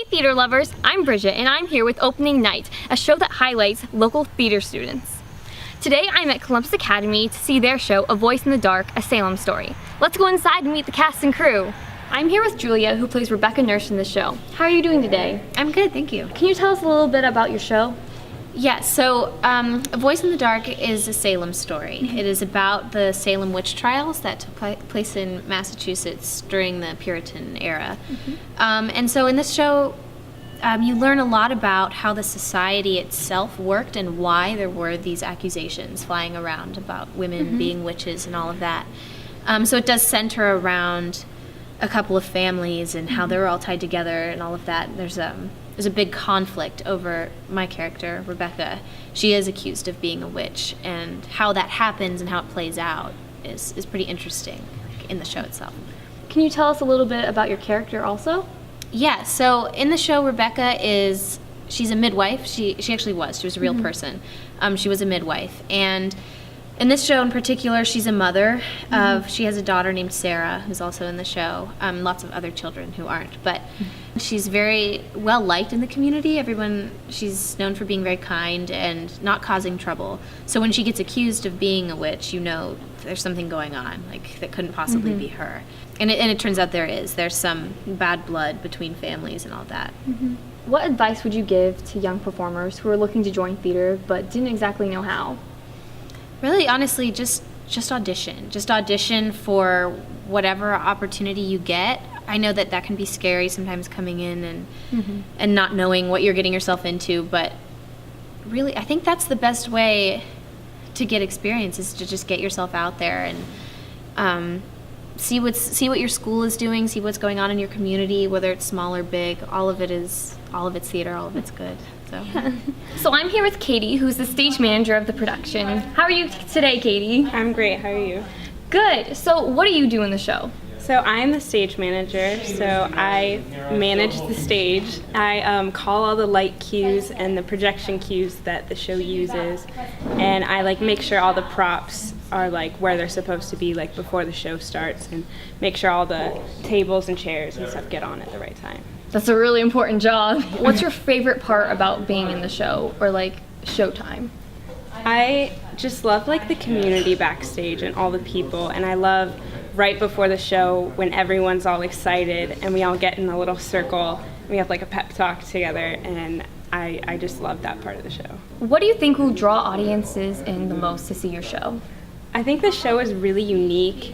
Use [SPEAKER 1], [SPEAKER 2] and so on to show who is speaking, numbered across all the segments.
[SPEAKER 1] theater lovers, I'm Bridget and I'm here with Opening Night, a show that highlights local theater students. Today I'm at Columbus Academy to see their show, A Voice in the Dark, A Salem Story. Let's go inside and meet the cast and crew. I'm here with Julia, who plays Rebecca Nurse in the show. How are you doing today?
[SPEAKER 2] I'm good, thank you.
[SPEAKER 1] Can you tell us a little bit about your show?
[SPEAKER 2] Yes, so A Voice in the Dark is a Salem story. It is about the Salem witch trials that took place in Massachusetts during the Puritan era. And so in this show, you learn a lot about how the society itself worked and why there were these accusations flying around about women being witches and all of that. So it does center around a couple of families and how they were all tied together and all of that. There's a big conflict over my character, Rebecca. She is accused of being a witch, and how that happens and how it plays out is pretty interesting in the show itself.
[SPEAKER 1] Can you tell us a little bit about your character also?
[SPEAKER 2] Yeah, so in the show, Rebecca she's a midwife. She actually was a real person. She was a midwife, and in this show in particular, she's a mother she has a daughter named Sarah, who's also in the show, lots of other children who aren't, but she's very well liked in the community. She's known for being very kind and not causing trouble. So when she gets accused of being a witch, you know there's something going on, like that couldn't possibly be her. And it turns out there's some bad blood between families and all that.
[SPEAKER 1] What advice would you give to young performers who are looking to join theater but didn't exactly know how?
[SPEAKER 2] Really, honestly, just audition. Just audition for whatever opportunity you get. I know that can be scary sometimes, coming in and not knowing what you're getting yourself into, but really, I think that's the best way to get experience, is to just get yourself out there and see what your school is doing, see what's going on in your community, whether it's small or big. All of it's theater, all of it's good.
[SPEAKER 1] So I'm here with Katie, who's the stage manager of the production. How are you today, Katie?
[SPEAKER 3] I'm great. How are you?
[SPEAKER 1] Good. So what do you do in the show?
[SPEAKER 3] So I'm the stage manager, so I manage the stage. I call all the light cues and the projection cues that the show uses, and I make sure all the props are where they're supposed to be before the show starts, and make sure all the tables and chairs and stuff get on at the right time.
[SPEAKER 1] That's a really important job. What's your favorite part about being in the show, or showtime?
[SPEAKER 3] I just love the community backstage and all the people, and I love right before the show when everyone's all excited and we all get in a little circle. We have a pep talk together, and I just love that part of the show.
[SPEAKER 1] What do you think will draw audiences in the most to see your show?
[SPEAKER 3] I think the show is really unique,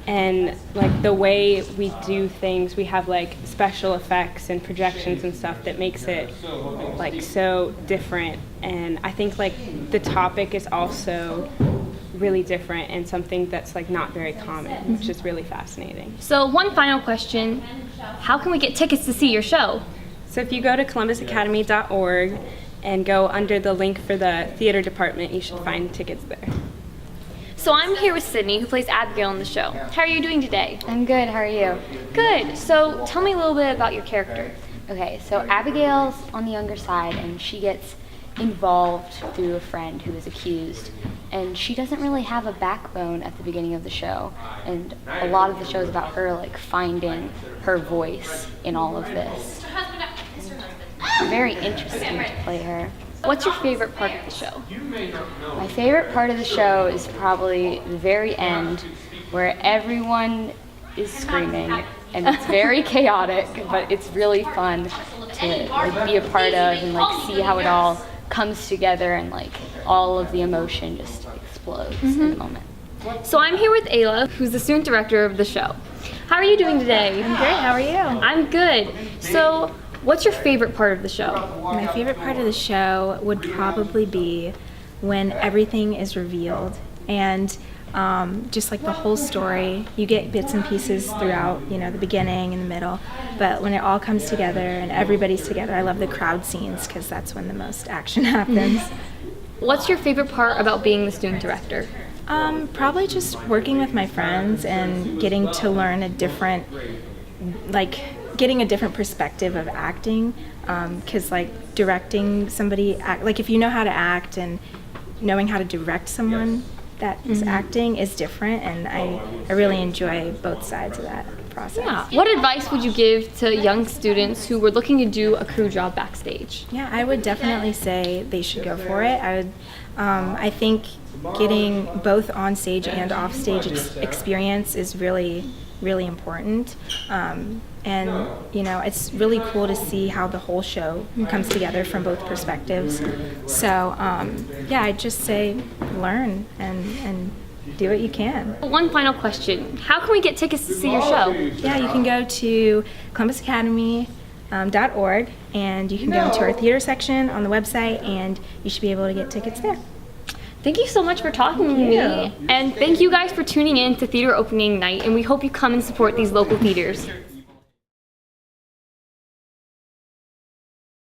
[SPEAKER 3] and the way we do things, we have special effects and projections and stuff that makes it so different. And I think the topic is also really different and something that's not very common, which is really fascinating.
[SPEAKER 1] So one final question, how can we get tickets to see your show?
[SPEAKER 3] So if you go to columbusacademy.org and go under the link for the theater department, you should find tickets there.
[SPEAKER 1] So I'm here with Sidney, who plays Abigail in the show. How are you doing today?
[SPEAKER 4] I'm good, how are you?
[SPEAKER 1] Good. So tell me a little bit about your character.
[SPEAKER 4] Okay, so Abigail's on the younger side, and she gets involved through a friend who is accused, and she doesn't really have a backbone at the beginning of the show, and a lot of the show is about her finding her voice in all of this. Very interesting to play her.
[SPEAKER 1] What's your favorite part of the show?
[SPEAKER 4] My favorite part of the show is probably the very end, where everyone is screaming, and it's very chaotic, but it's really fun to be a part of and see how it all comes together, and all of the emotion just explodes in the moment.
[SPEAKER 1] So I'm here with Ayla, who's the student director of the show. How are you doing today?
[SPEAKER 5] I'm great, how are you?
[SPEAKER 1] I'm good. So what's your favorite part of the show?
[SPEAKER 5] My favorite part of the show would probably be when everything is revealed, and just the whole story. You get bits and pieces throughout, the beginning and the middle, but when it all comes together and everybody's together, I love the crowd scenes because that's when the most action happens.
[SPEAKER 1] What's your favorite part about being the student director?
[SPEAKER 5] Probably just working with my friends and getting to learn getting a different perspective of acting, because directing somebody, if you know how to act, and knowing how to direct someone that is acting is different, and I really enjoy both sides of that process. process.
[SPEAKER 1] Yeah. What advice would you give to young students who were looking to do a crew job backstage?
[SPEAKER 5] Yeah, I would definitely say they should go for it. I think getting both on stage and off stage experience is really, really important. And it's really cool to see how the whole show comes together from both perspectives. So yeah, I'd just say learn and do what you can.
[SPEAKER 1] One final question. How can we get tickets to see your show?
[SPEAKER 5] Yeah, you can go to columbusacademy.org and you can go into our theater section on the website and you should be able to get tickets there.
[SPEAKER 1] Thank you so much for talking to me. And thank you guys for tuning in to Theater Opening Night, and we hope you come and support these local theaters.